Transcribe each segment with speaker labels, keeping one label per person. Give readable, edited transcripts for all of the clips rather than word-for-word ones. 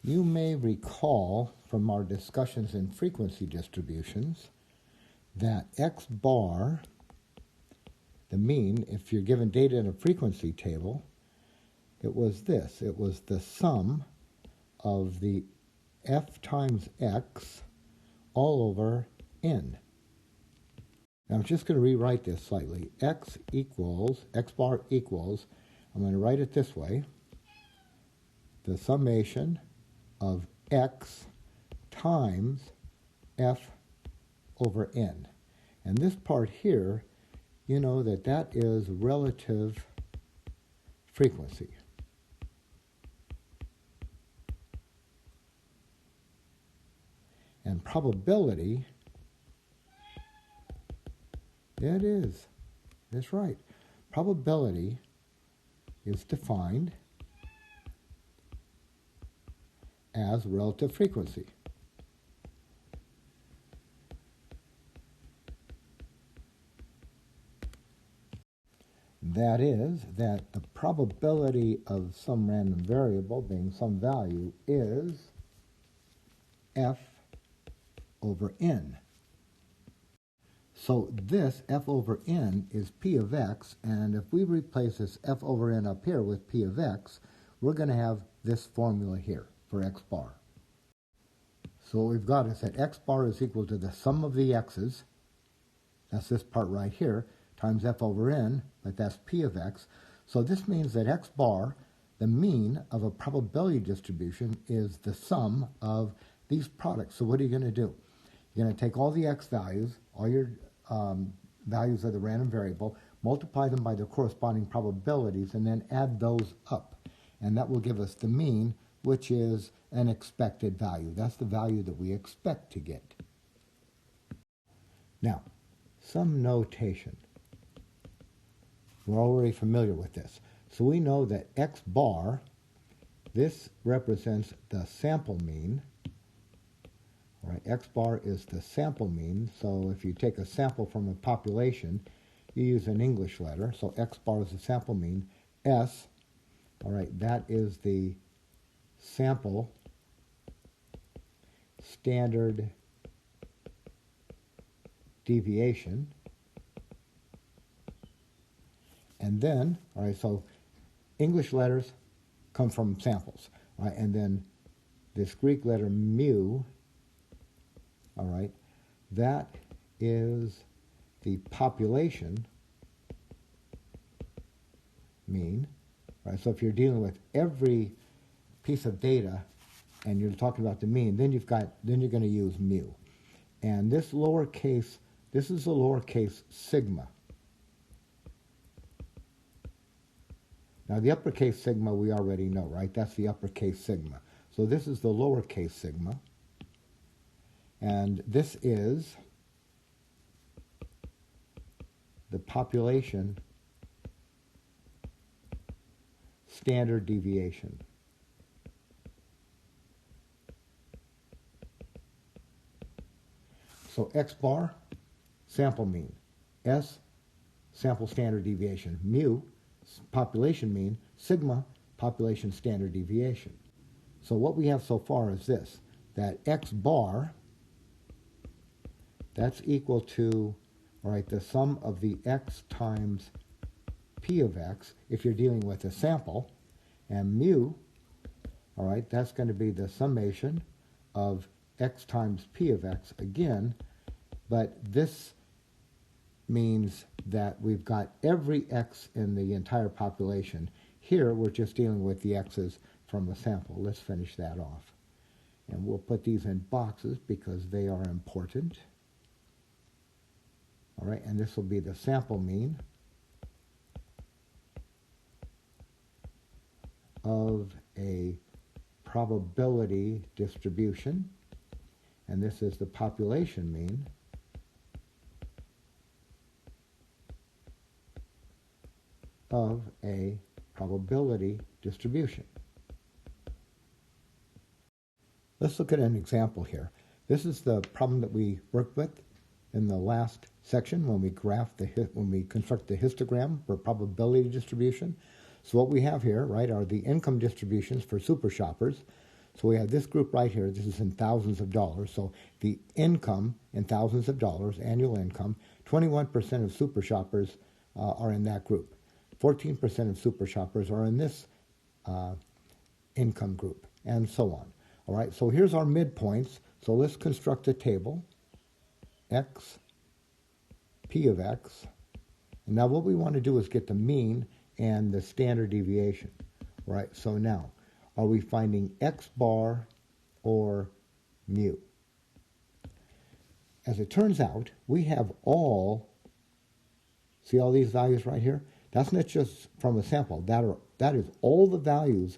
Speaker 1: You may recall from our discussions in frequency distributions that x bar, the mean, if you're given data in a frequency table, it was this. It was the sum of the f times x all over n. Now I'm just going to rewrite this slightly. X bar equals, I'm going to write it this way, the summation of x times f over n. And this part here, you know that is relative frequency. And probability, yeah, it is. That's right. Probability is defined as relative frequency. That is, that the probability of some random variable being some value is f over n. So this f over n is p of x, and if we replace this f over n up here with p of x, we're going to have this formula here for x bar. So what we've got is that x bar is equal to the sum of the x's, that's this part right here, times f over n, but that's p of x. So this means that x bar, the mean of a probability distribution, is the sum of these products. So what are you going to do? You're going to take all the x values, all your values of the random variable, multiply them by the corresponding probabilities, and then add those up. And that will give us the mean, which is an expected value. That's the value that we expect to get. Now, some notation. We're already familiar with this. So we know that x bar, this represents the sample mean. All right, x bar is the sample mean. So if you take a sample from a population, you use an English letter. So x bar is the sample mean. S, all right, that is the sample standard deviation. And then, all right, so English letters come from samples, right? And then this Greek letter mu, all right, that is the population mean, right? So if you're dealing with every piece of data and you're talking about the mean, then you're going to use mu. And this is a lowercase sigma. Now the uppercase sigma we already know, right? That's the uppercase sigma. So this is the lowercase sigma. And this is the population standard deviation. So x bar, sample mean. S, sample standard deviation. Mu, population mean. Sigma, population standard deviation. So what we have so far is this, that x bar, that's equal to, all right, the sum of the x times p of x if you're dealing with a sample, and mu, all right, that's going to be the summation of x times p of x again, but this means that we've got every x in the entire population. Here we're just dealing with the x's from a sample. Let's finish that off. And we'll put these in boxes because they are important. All right, and this will be the sample mean of a probability distribution, and this is the population mean of a probability distribution. Let's look at an example here. This is the problem that we worked with in the last section when we construct the histogram for probability distribution. So what we have here, right, are the income distributions for super shoppers. So we have this group right here. This is in thousands of dollars. So the income in thousands of dollars, annual income, 21% of super shoppers are in that group. 14% of super shoppers are in this income group, and so on. All right, so here's our midpoints. So let's construct a table. X, P of X. And now what we want to do is get the mean and the standard deviation. All right, so now, are we finding X bar or mu? As it turns out, we have see all these values right here? That's not just from a sample. That is all the values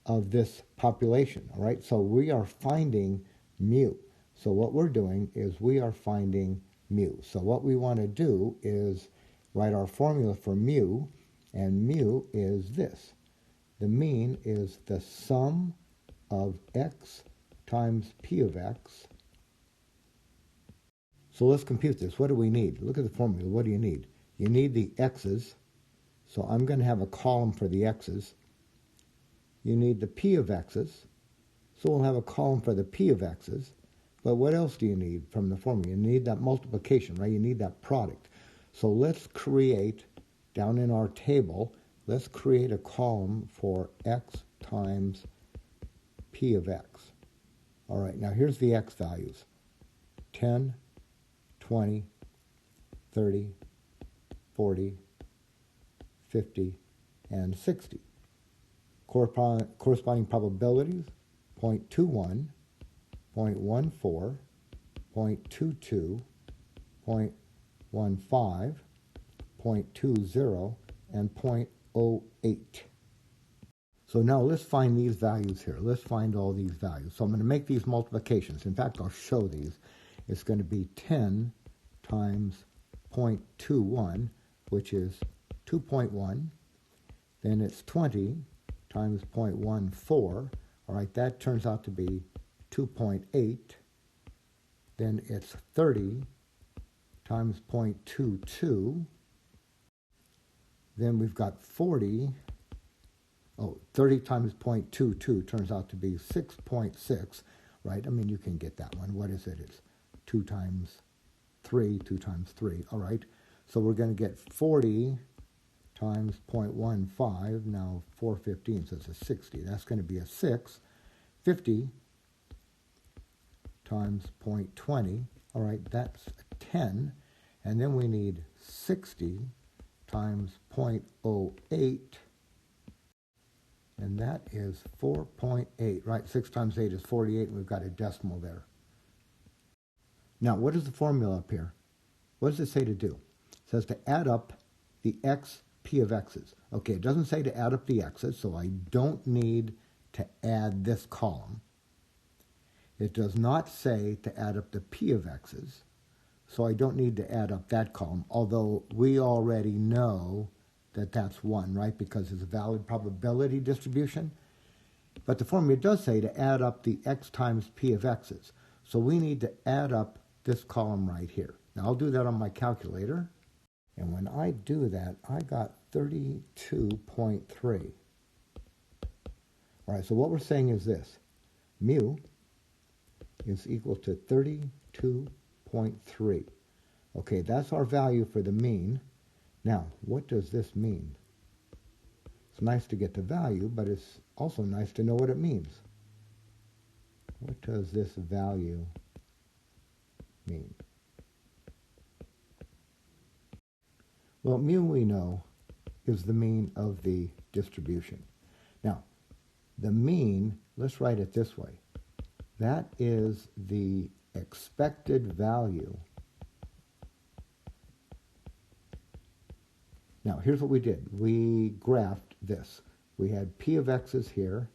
Speaker 1: of this population, all right? So we are finding mu. So what we're doing is we are finding mu. So what we want to do is write our formula for mu, and mu is this. The mean is the sum of x times p of x. So let's compute this. What do we need? Look at the formula. What do you need? You need the x's. So I'm going to have a column for the x's. You need the p of x's. So we'll have a column for the p of x's. But what else do you need from the formula? You need that multiplication, right? You need that product. So let's create, down in our table, let's create a column for x times p of x. All right, now here's the x values. 10, 20, 30, 40, 50, and 60. Corresponding probabilities, 0.21, 0.14, 0.22, 0.15, 0.20, and 0.08. So now let's find these values here. Let's find all these values. So I'm going to make these multiplications. In fact, I'll show these. It's going to be 10 times 0.21, which is 2.1. Then it's 20 times 0.14. All right, that turns out to be 2.8. Then it's 30 times 0.22. Then we've got 30 times 0.22 turns out to be 6.6, right? I mean, you can get that one. What is it? It's 2 times 3, 2 times 3, all right? So we're going to get 40 times 0.15, now 4/15, so it's a 60. That's going to be a 6. 50 times 0.20, all right, that's a 10. And then we need 60 times 0.08, and that is 4.8, right? 6 times 8 is 48, and we've got a decimal there. Now, what is the formula up here? What does it say to do? It says to add up the x p of x's. Okay, it doesn't say to add up the x's, so I don't need to add this column. It does not say to add up the p of x's, so I don't need to add up that column, although we already know that that's 1, right, because it's a valid probability distribution. But the formula does say to add up the x times p of x's. So we need to add up this column right here. Now I'll do that on my calculator. And when I do that, I got 32.3. All right, so what we're saying is this. Mu is equal to 32.3. Okay, that's our value for the mean. Now, what does this mean? It's nice to get the value, but it's also nice to know what it means. What does this value mean? Well, mu we know is the mean of the distribution. Now, the mean, let's write it this way. That is the expected value. Now, here's what we did. We graphed this. We had p of x's here,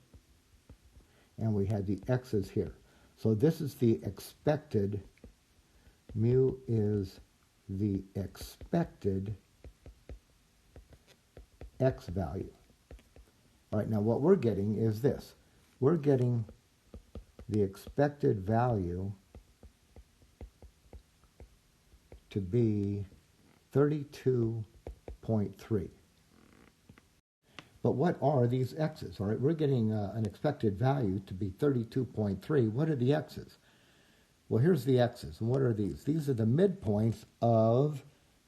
Speaker 1: and we had the x's here. So this is the expected, mu is the expected x value. All right, now what we're getting is this. We're getting the expected value to be 32.3. But what are these x's? All right, we're getting an expected value to be 32.3. What are the x's? Well, here's the x's. And what are these? These are the midpoints of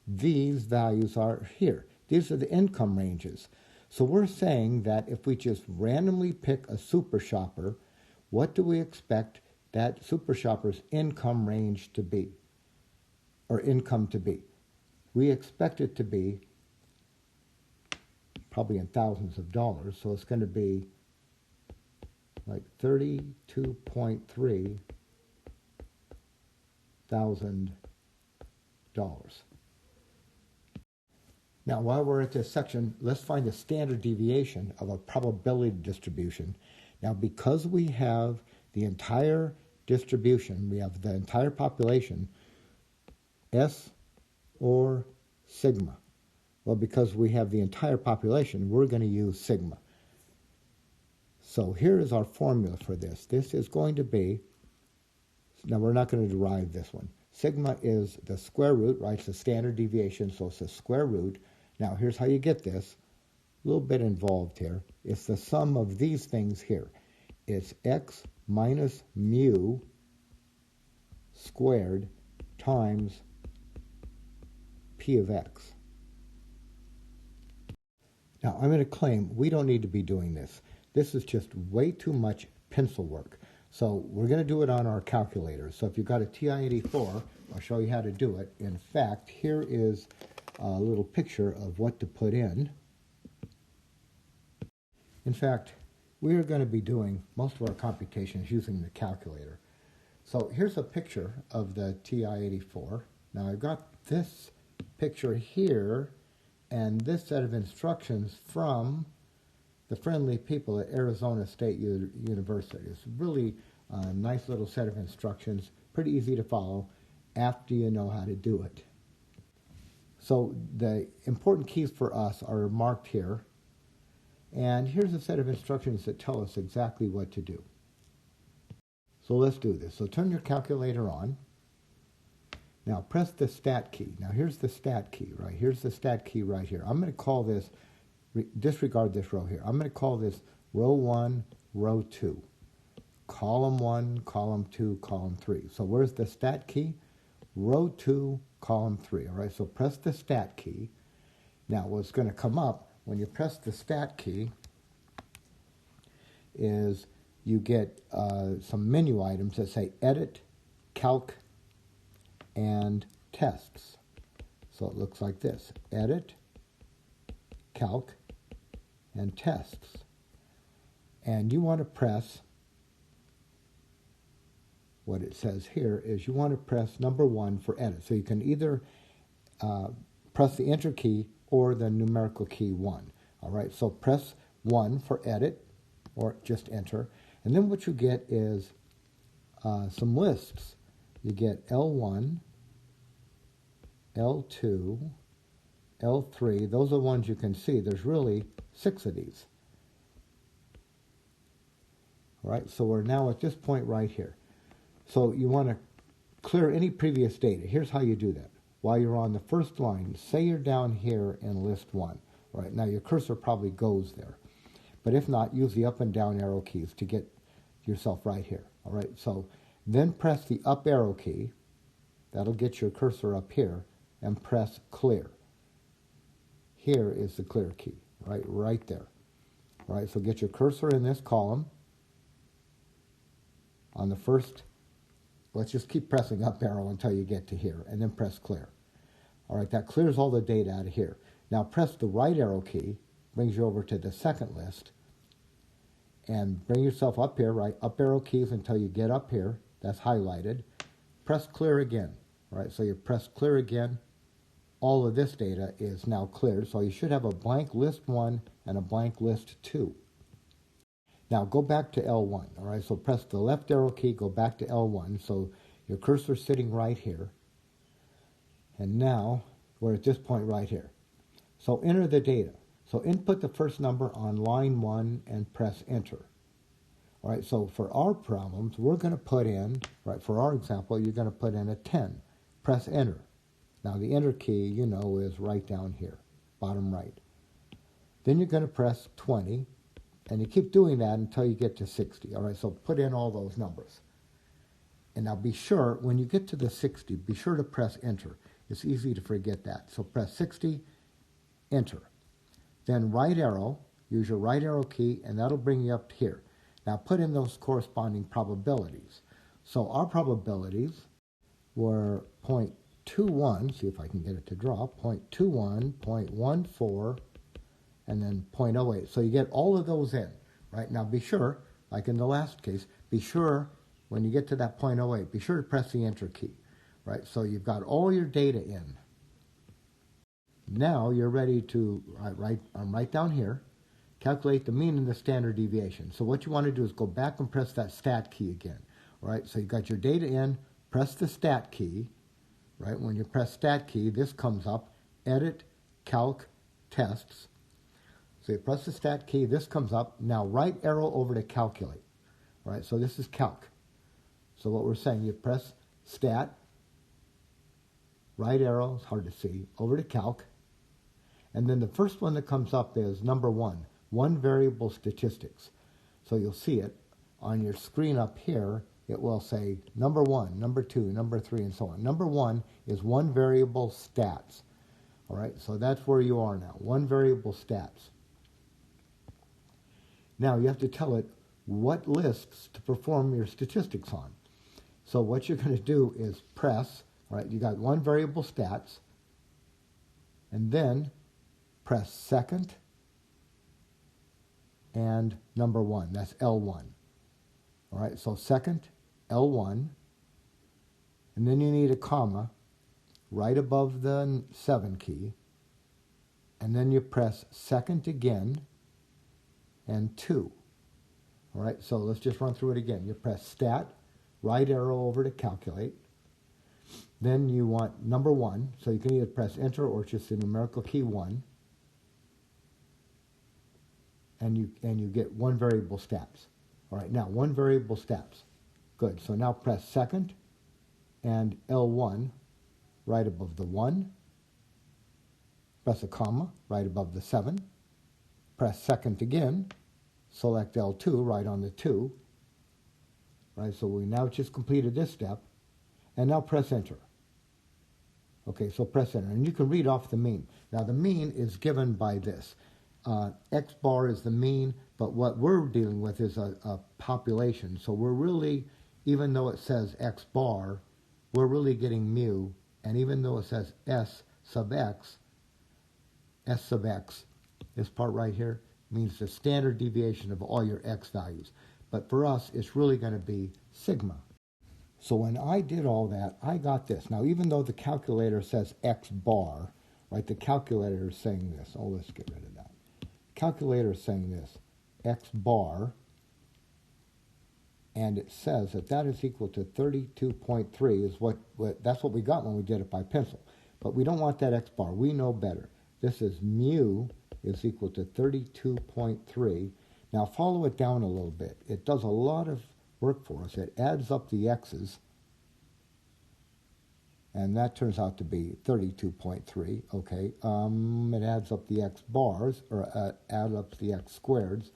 Speaker 1: these values are here. These are the income ranges. So we're saying that if we just randomly pick a super shopper, what do we expect that super shopper's income range to be, or income to be? We expect it to be probably in thousands of dollars, so it's going to be like $32.3 thousand. Now, while we're at this section, let's find the standard deviation of a probability distribution. Now, because we have the entire distribution, we have the entire population, S or sigma. Well, because we have the entire population, we're going to use sigma. So here is our formula for this. This is going to be, now we're not going to derive this one. Sigma is the square root, right? It's the standard deviation, so it's the square root. Now, here's how you get this. A little bit involved here. It's the sum of these things here. It's x minus mu squared times p of x. Now, I'm going to claim we don't need to be doing this. This is just way too much pencil work. So we're going to do it on our calculator. So if you've got a TI-84, I'll show you how to do it. In fact, here is a little picture of what to put in. In fact, we are going to be doing most of our computations using the calculator. So here's a picture of the TI-84. Now I've got this picture here and this set of instructions from the friendly people at Arizona State University. It's really a nice little set of instructions, pretty easy to follow after you know how to do it. So the important keys for us are marked here, and here's a set of instructions that tell us exactly what to do. So let's do this. So turn your calculator on. Now press the stat key. Now here's the stat key, right? Here's the stat key right here. I'm going to call this, disregard this row here. I'm going to call this row 1, row 2. Column 1, column 2, column 3. So where's the stat key? Row 2, column 3. All right, so press the stat key. Now what's going to come up when you press the stat key is you get some menu items that say edit, calc, and tests. So it looks like this: edit, calc, and tests. And you want to press, what it says here is you want to press number 1 for edit. So you can either press the enter key or the numerical key 1. All right, so press 1 for edit, or just enter. And then what you get is some lists. You get L1, L2, L3. Those are the ones you can see. There's really 6 of these. All right, so we're now at this point right here. So you want to clear any previous data. Here's how you do that. While you're on the first line, say you're down here in list 1. All right, now your cursor probably goes there. But if not, use the up and down arrow keys to get yourself right here. All right, so then press the up arrow key. That'll get your cursor up here, and press clear. Here is the clear key, right there. All right, so get your cursor in this column. On the first, let's just keep pressing up arrow until you get to here, and then press clear. All right, that clears all the data out of here. Now press the right arrow key, brings you over to the second list, and bring yourself up here, right? Up arrow keys until you get up here. That's highlighted. Press clear again. All right, so you press clear again. All of this data is now cleared, so you should have a blank list 1 and a blank list 2. Now go back to L1. All right, so press the left arrow key, go back to L1. So your cursor's sitting right here. And now we're at this point right here. So enter the data. So input the first number on line 1 and press enter. All right, so for our problems, we're going to put in, right, for our example, you're going to put in a 10. Press enter. Now the enter key, you know, is right down here, bottom right. Then you're going to press 20, and you keep doing that until you get to 60. All right, so put in all those numbers. And now be sure, when you get to the 60, be sure to press enter. It's easy to forget that. So press 60, enter. Then right arrow, use your right arrow key, and that'll bring you up here. Now put in those corresponding probabilities. So our probabilities were 0.21, see if I can get it to draw, 0.21, 0.14, and then 0.08. So you get all of those in, right? Now be sure, like in the last case, be sure when you get to that 0.08, be sure to press the enter key, right? So you've got all your data in. Now you're ready to, right down here, calculate the mean and the standard deviation. So what you want to do is go back and press that stat key again, right? So you've got your data in, press the stat key, right? When you press stat key, this comes up, edit, calc, tests. So you press the stat key, this comes up. Now right arrow over to calculate, right? So this is calc. So what we're saying, you press stat, right arrow, it's hard to see, over to calc. And then the first one that comes up is number one variable statistics. So you'll see it on your screen up here. It will say number 1, number 2, number 3, and so on. Number 1 is one variable stats. All right, so that's where you are now, one variable stats. Now you have to tell it what lists to perform your statistics on. So what you're going to do is press, all right, you got one variable stats, and then press second and number 1, that's L1. All right, so second, L1, and then you need a comma right above the 7 key, and then you press second again and 2. All right, so let's just run through it again. You press stat, right arrow over to calculate. Then you want number 1, so you can either press enter or just the numerical key 1, and you get one variable stats. All right, now one variable stats. Good, so now press second and L1 right above the 1. Press a comma right above the 7. Press second again. Select L2 right on the 2. Right, so we now just completed this step. And now press enter. Okay, so press enter. And you can read off the mean. Now the mean is given by this. X bar is the mean, but what we're dealing with is a population. So we're really, even though it says X bar, we're really getting mu. And even though it says S sub X, this part right here, means the standard deviation of all your X values. But for us, it's really going to be sigma. So when I did all that, I got this. Now, even though the calculator says X bar, right, the calculator is saying this. Oh, let's get rid of that. Calculator is saying this, X bar, and it says that that is equal to 32.3 is that's what we got when we did it by pencil. But we don't want that X bar. We know better. This is mu is equal to 32.3. Now follow it down a little bit. It does a lot of work for us. It adds up the X's, and that turns out to be 32.3, okay. It adds up the X bars, or adds up the X squareds,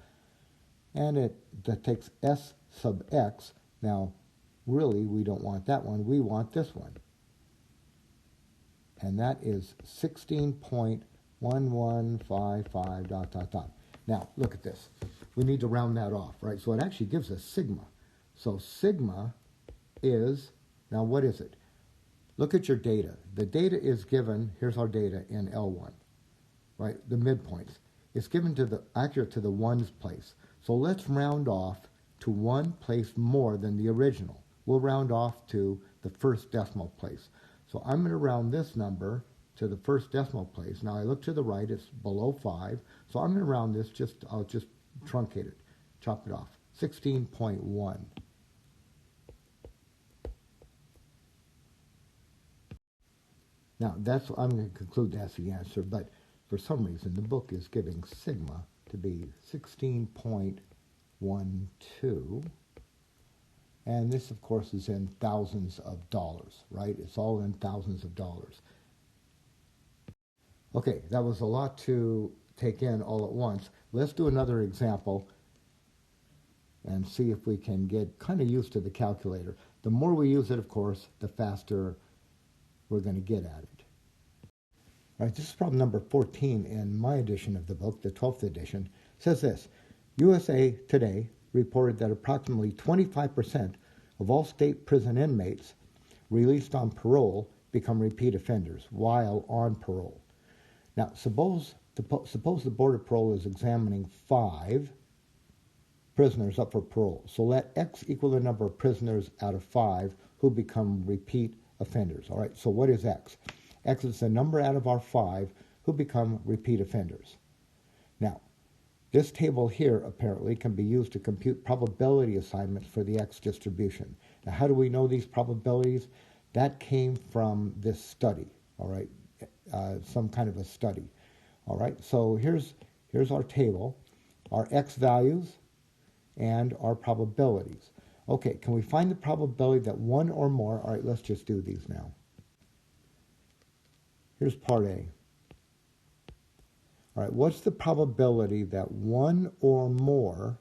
Speaker 1: and that takes S sub X. Now, really, we don't want that one. We want this one. And that is 16.1155 ... Now, look at this. We need to round that off, right? So it actually gives us sigma. So sigma is, now what is it? Look at your data. The data is given, here's our data in L1, right? The midpoints. It's given accurate to the ones place. So let's round off to one place more than the original. We'll round off to the first decimal place. So I'm going to round this number to the first decimal place. Now I look to the right, it's below 5. So I'm going to round this, I'll just truncate it, chop it off. 16.1. Now, I'm going to conclude that's the answer, but for some reason the book is giving sigma to be 16.12, and this, of course, is in thousands of dollars, right? It's all in thousands of dollars. Okay, that was a lot to take in all at once. Let's do another example and see if we can get kind of used to the calculator. The more we use it, of course, the faster we're going to get at it. All right, this is problem number 14 in my edition of the book, the 12th edition. It says this: USA Today reported that approximately 25% of all state prison inmates released on parole become repeat offenders while on parole. Now, suppose the Board of Parole is examining 5 prisoners up for parole. So let X equal the number of prisoners out of 5 who become repeat offenders. All right, so what is X? X is the number out of our 5 who become repeat offenders. Now, this table here apparently can be used to compute probability assignments for the X distribution. Now, how do we know these probabilities? That came from this study, all right, some kind of a study. All right, so here's our table, our X values, and our probabilities. Okay, can we find the probability that one or more, all right, let's just do these now. Here's part A. All right, what's the probability that one or more,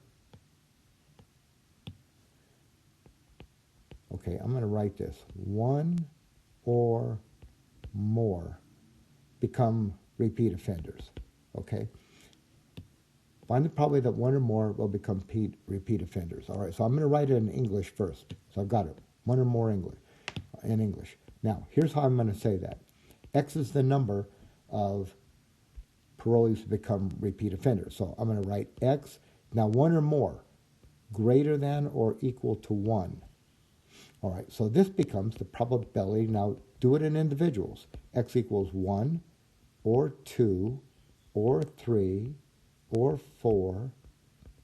Speaker 1: okay, I'm going to write this, one or more become repeat offenders, okay? Find the probability that one or more will become repeat offenders. All right, so I'm going to write it in English first. So I've got it, one or more in English. Now, here's how I'm going to say that. X is the number of parolees who become repeat offenders. So I'm going to write X. Now, one or more, greater than or equal to 1. All right, so this becomes the probability. Now, do it in individuals. X equals 1 or 2 or 3 or 4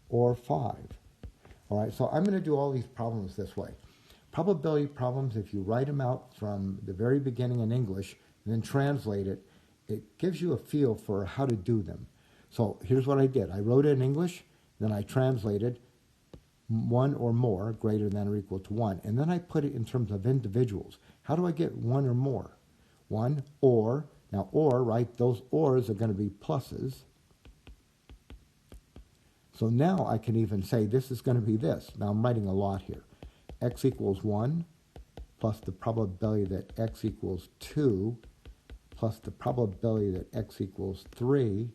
Speaker 1: or 5. All right, so I'm going to do all these problems this way. Probability problems, if you write them out from the very beginning in English and then translate it, it gives you a feel for how to do them. So here's what I did. I wrote it in English, then I translated one or more, greater than or equal to 1, and then I put it in terms of individuals. How do I get one or more? One, or, now or, right, those ors are going to be pluses. So now I can even say this is going to be this. Now I'm writing a lot here. X equals 1 plus the probability that X equals 2 plus the probability that X equals 3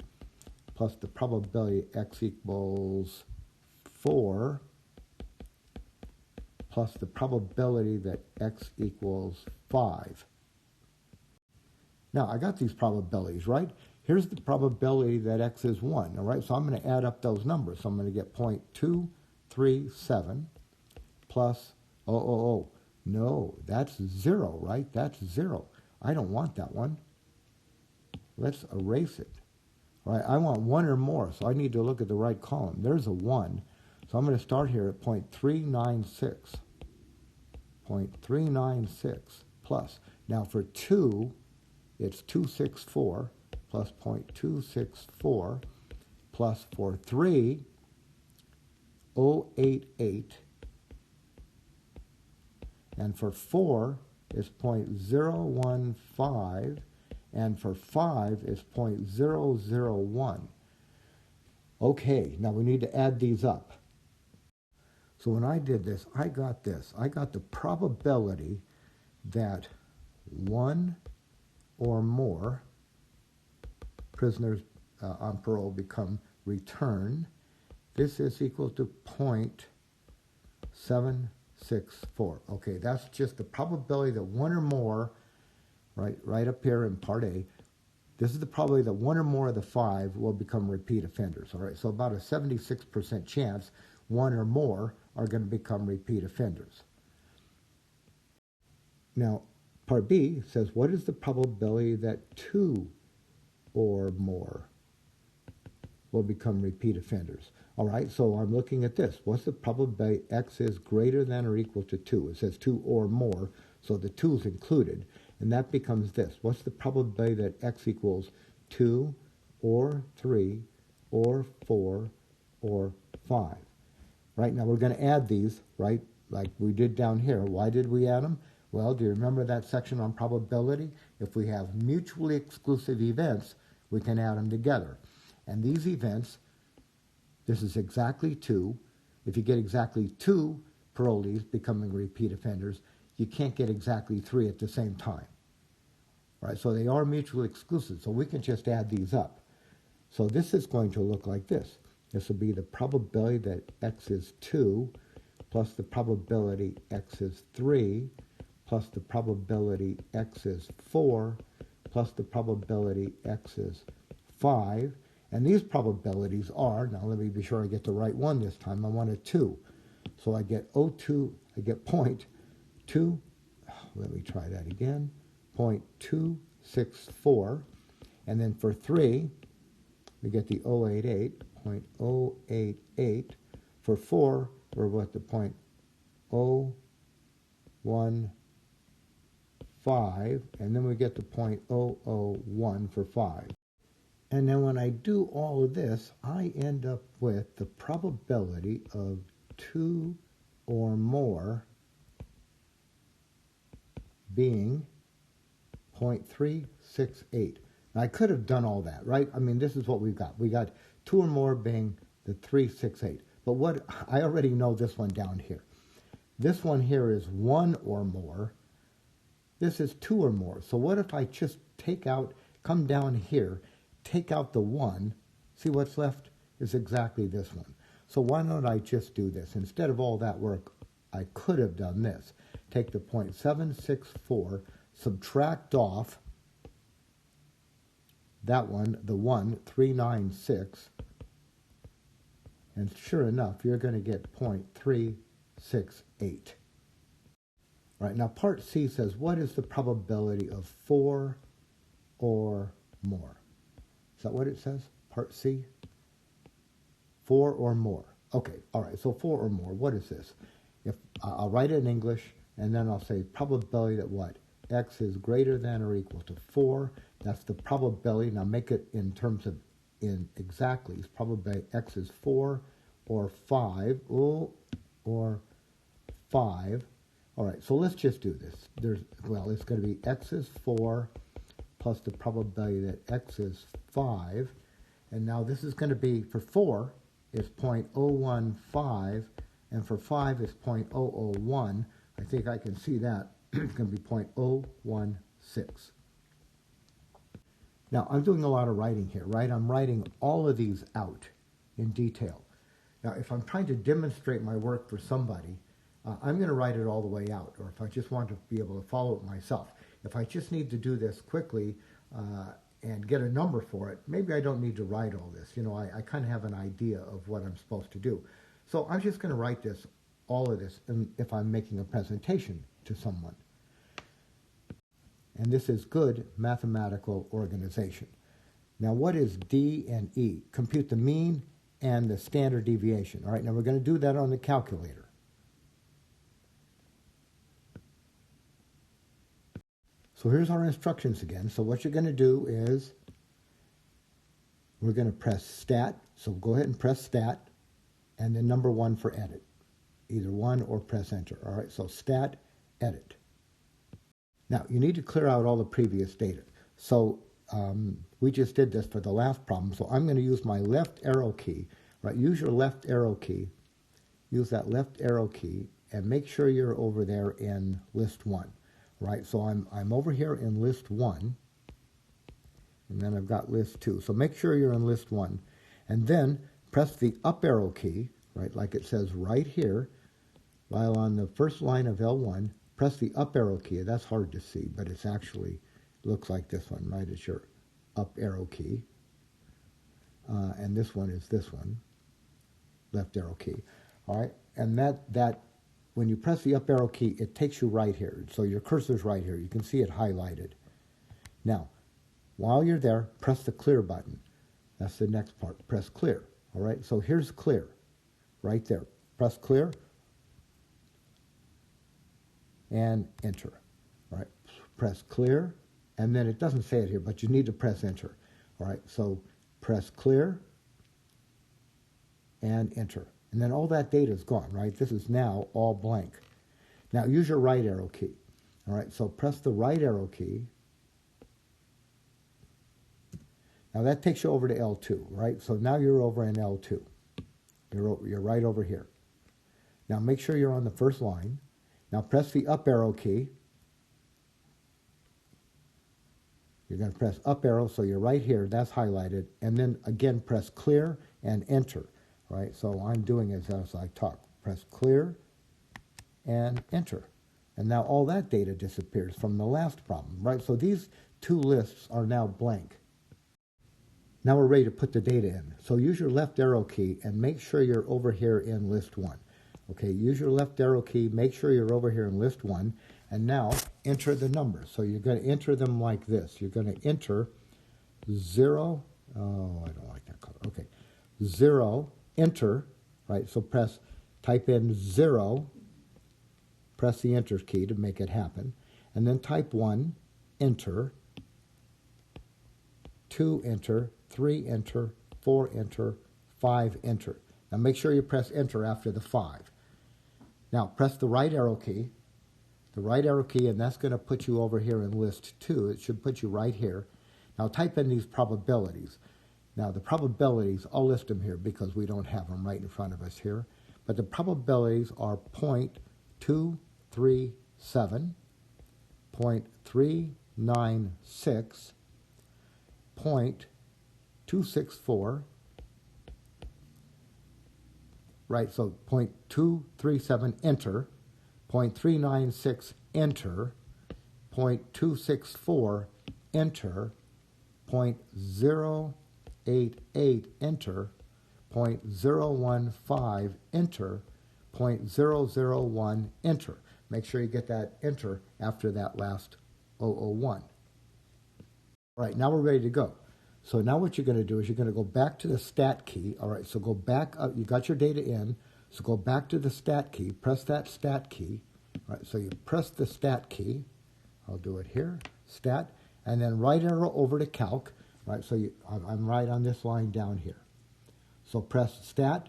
Speaker 1: plus the probability X equals 4 plus the probability that X equals 5. Now I got these probabilities, right? Here's the probability that X is 1, all right? So I'm going to add up those numbers. So I'm going to get 0.237 plus, no, that's 0, right? That's 0. I don't want that one. Let's erase it. All right, I want one or more, so I need to look at the right column. There's a 1. So I'm going to start here at 0.396. 0.396 plus. Now for 2, it's 264 plus 0.264 plus for 3, 088. And for 4 is 0.015. And for 5 is 0.001. Okay, now we need to add these up. So when I did this. I got the probability that one or more prisoners on parole become returned. This is equal to 0.764. Okay, that's just the probability that one or more, right up here in part A, this is the probability that one or more of the 5 will become repeat offenders. All right, so about a 76% chance one or more are going to become repeat offenders. Now, part B says, what is the probability that 2 or more will become repeat offenders? All right, so I'm looking at this. What's the probability X is greater than or equal to 2? It says 2 or more, so the 2 is included. And that becomes this. What's the probability that X equals 2 or 3 or 4 or 5? Right, now we're going to add these, right, like we did down here. Why did we add them? Well, do you remember that section on probability? If we have mutually exclusive events, we can add them together. And these events, this is exactly 2. If you get exactly 2 parolees becoming repeat offenders, you can't get exactly 3 at the same time. Right? So they are mutually exclusive, so we can just add these up. So this is going to look like this. This will be the probability that x is 2 plus the probability x is 3 plus the probability x is 4 plus the probability x is 5. And these probabilities are, now let me be sure I get the right one this time, I want a 2. So I get 0.2, I get 0.2, let me try that again, 0.264. And then for 3, we get the 0.88, 0.088. For 4, we're what, the 0.015, and then we get the 0.001 for 5. And then when I do all of this, I end up with the probability of 2 or more being 0.368. Now, I could have done all that, right? I mean, this is what we've got. We got 2 or more being the 368. But what I already know this one down here. This one here is 1 or more. This is 2 or more. So what if I just take out, come down here, take out the 1, see what's left is exactly this one. So why don't I just do this? Instead of all that work, I could have done this. Take the 0.764, subtract off that one, the 396, and sure enough, you're going to get 0.368. Right, now part C says, what is the probability of 4 or more? Is that what it says? Part C? 4 or more. Okay, all right, so 4 or more. What is this? If I'll write it in English, and then I'll say probability that what? X is greater than or equal to 4. That's the probability. Now make it in terms of in exactly. Probability X is 4 or 5. Or 5. All right, so let's just do this. It's going to be X is 4 plus the probability that X is 5. And now this is going to be, for 4, is 0.015, and for 5 is 0.001. I think I can see that. It's going to be 0.016. Now, I'm doing a lot of writing here, right? I'm writing all of these out in detail. Now, if I'm trying to demonstrate my work for somebody, I'm going to write it all the way out, or if I just want to be able to follow it myself. If I just need to do this quickly and get a number for it, maybe I don't need to write all this. You know, I kind of have an idea of what I'm supposed to do. So I'm just going to write this, all of this, if I'm making a presentation to someone. And this is good mathematical organization. Now, what is D and E? Compute the mean and the standard deviation. All right, now we're going to do that on the calculator. So here's our instructions again. So what you're going to do is we're going to press stat. So go ahead and press stat and then number 1 for edit. Either 1 or press enter. All right, so stat, edit. Now, you need to clear out all the previous data. So we just did this for the last problem. So I'm going to use my left arrow key. Right, use your left arrow key. Use that left arrow key and make sure you're over there in list 1. Right, so I'm over here in list 1, and then I've got list 2. So make sure you're in list 1, and then press the up arrow key, right, like it says right here, while on the first line of L1, press the up arrow key. That's hard to see, but it's actually looks like this one, right? It's your up arrow key, and this one is this one, left arrow key. All right, and that. When you press the up arrow key, it takes you right here. So your cursor's right here. You can see it highlighted. Now, while you're there, press the clear button. That's the next part. Press clear. All right, so here's clear. Right there. Press clear. And enter. All right, press clear. And then it doesn't say it here, but you need to press enter. All right, so press clear and enter. And then all that data is gone, right? This is now all blank. Now use your right arrow key. All right, so press the right arrow key. Now that takes you over to L2, right? So now you're over in L2. You're right over here. Now make sure you're on the first line. Now press the up arrow key. You're going to press up arrow, so you're right here. That's highlighted. And then again, press clear and enter, right? So I'm doing it as I talk. Press clear and enter. And now all that data disappears from the last problem, right? So these two lists are now blank. Now we're ready to put the data in. So use your left arrow key and make sure you're over here in list 1. Okay, use your left arrow key, make sure you're over here in list 1, and now enter the numbers. So you're going to enter them like this. You're going to enter 0, oh, I don't like that color. Okay, 0, enter, right? So type in 0, press the enter key to make it happen, and then type 1, enter, 2, enter, 3, enter, 4, enter, 5, enter. Now make sure you press enter after the 5. Now press the right arrow key, and that's going to put you over here in list 2. It should put you right here. Now type in these probabilities. Now the probabilities, I'll list them here because we don't have them right in front of us here. But the probabilities are 0.237, 0.396, 0.264, right, so 0.237, enter, 0.396, enter, 0.264, enter, 0.088, enter, 0.015, enter, 0.001, enter. Make sure you get that enter after that last 001. All right, now we're ready to go. So now what you're going to do is you're going to go back to the stat key. All right, so go back up. You got your data in. So go back to the stat key. Press that stat key. All right, so you press the stat key. I'll do it here. Stat. And then right arrow over to calc. Right, so I'm right on this line down here. So press stat.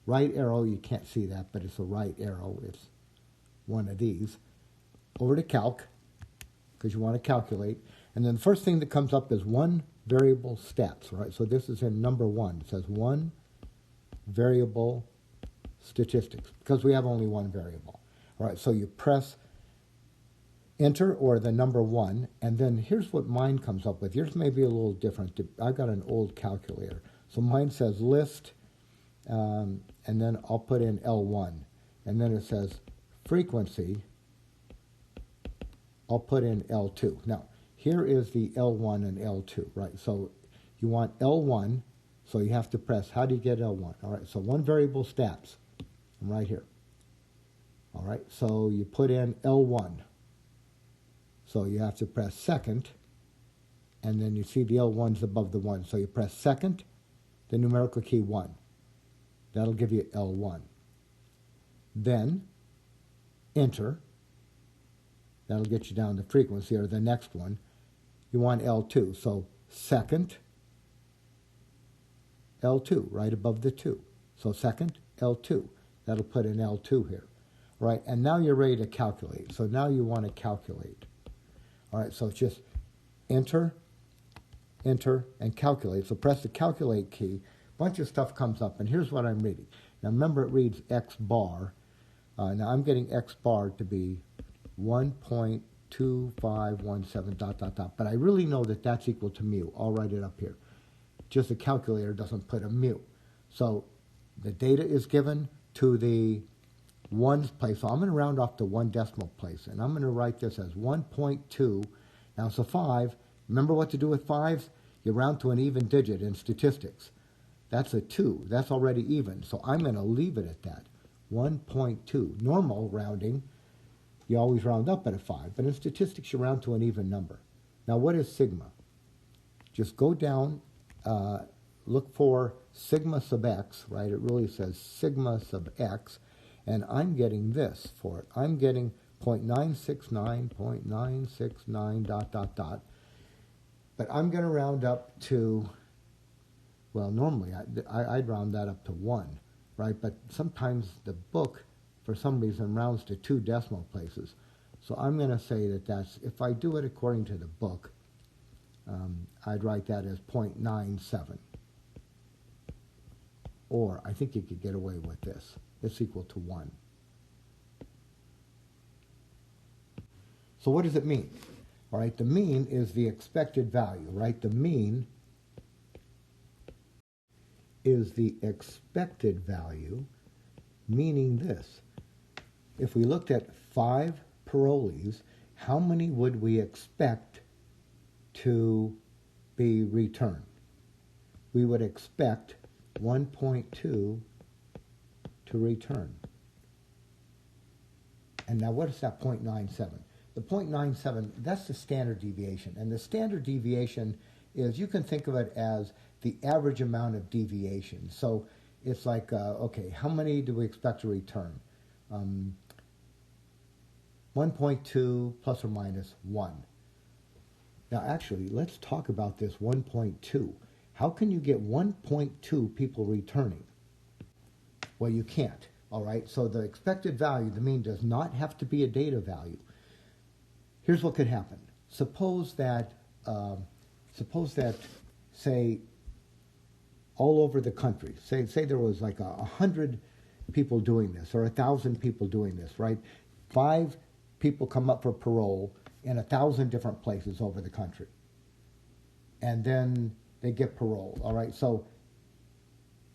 Speaker 1: Right arrow. You can't see that, but it's a right arrow. It's one of these. Over to calc, because you want to calculate. And then the first thing that comes up is one variable stats, right? So this is in number 1. It says one variable statistics, because we have only one variable. All right, so you press enter or the number 1, and then here's what mine comes up with. Yours may be a little different. I've got an old calculator. So mine says list, and then I'll put in L1. And then it says frequency, I'll put in L2. Now, here is the L1 and L2, right? So you want L1, so you have to press, how do you get L1? All right, so one variable stats, I'm right here. All right, so you put in L1. So you have to press second, and then you see the L1's above the 1. So you press second, the numerical key 1. That'll give you L1. Then enter. That'll get you down to frequency, or the next one. You want L2, so second, L2, right above the 2. So second, L2. That'll put in L2 here. Right, and now you're ready to calculate. So now you want to calculate. All right, so it's just enter, enter, and calculate. So press the calculate key. A bunch of stuff comes up, and here's what I'm reading. Now remember, it reads X bar. Now I'm getting X bar to be 1.2517 ... But I really know that that's equal to mu. I'll write it up here. Just the calculator doesn't put a mu. So the data is given to the ones place. So I'm going to round off to 1 decimal place, and I'm going to write this as 1.2. Now it's a 5. Remember what to do with 5s? You round to an even digit in statistics. That's a 2. That's already even. So I'm going to leave it at that. 1.2. Normal rounding, you always round up at a 5. But in statistics, you round to an even number. Now, what is sigma? Just go down, look for sigma sub x, right? It really says sigma sub x. And I'm getting this for it. I'm getting 0.969, 0.969, ... But I'm going to round up to, well, normally I'd round that up to 1, right? But sometimes the book, for some reason, rounds to 2 decimal places. So I'm going to say that that's, if I do it according to the book, I'd write that as 0.97. Or I think you could get away with this. It's equal to 1. So what does it mean? All right, the mean is the expected value, right? The mean is the expected value, meaning this. If we looked at 5 parolees, how many would we expect to be returned? We would expect 1.2 to return. And now what is that 0.97? The 0.97, that's the standard deviation. And the standard deviation is, you can think of it as the average amount of deviation. So it's like, okay, how many do we expect to return? 1.2 plus or minus 1. Now actually, let's talk about this 1.2. How can you get 1.2 people returning? Well, you can't, all right? So the expected value, the mean, does not have to be a data value. Here's what could happen. Suppose that, say, all over the country, say there was like 100 people doing this, or 1,000 people doing this, right? 5 people come up for parole in 1,000 different places over the country. And then they get parole, all right? So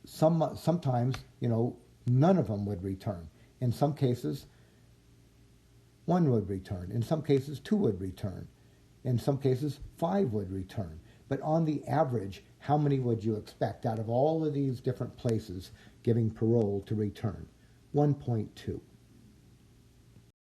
Speaker 1: sometimes, none of them would return. In some cases, 1 would return. In some cases, 2 would return. In some cases, 5 would return. But on the average, how many would you expect out of all of these different places giving parole to return? 1.2.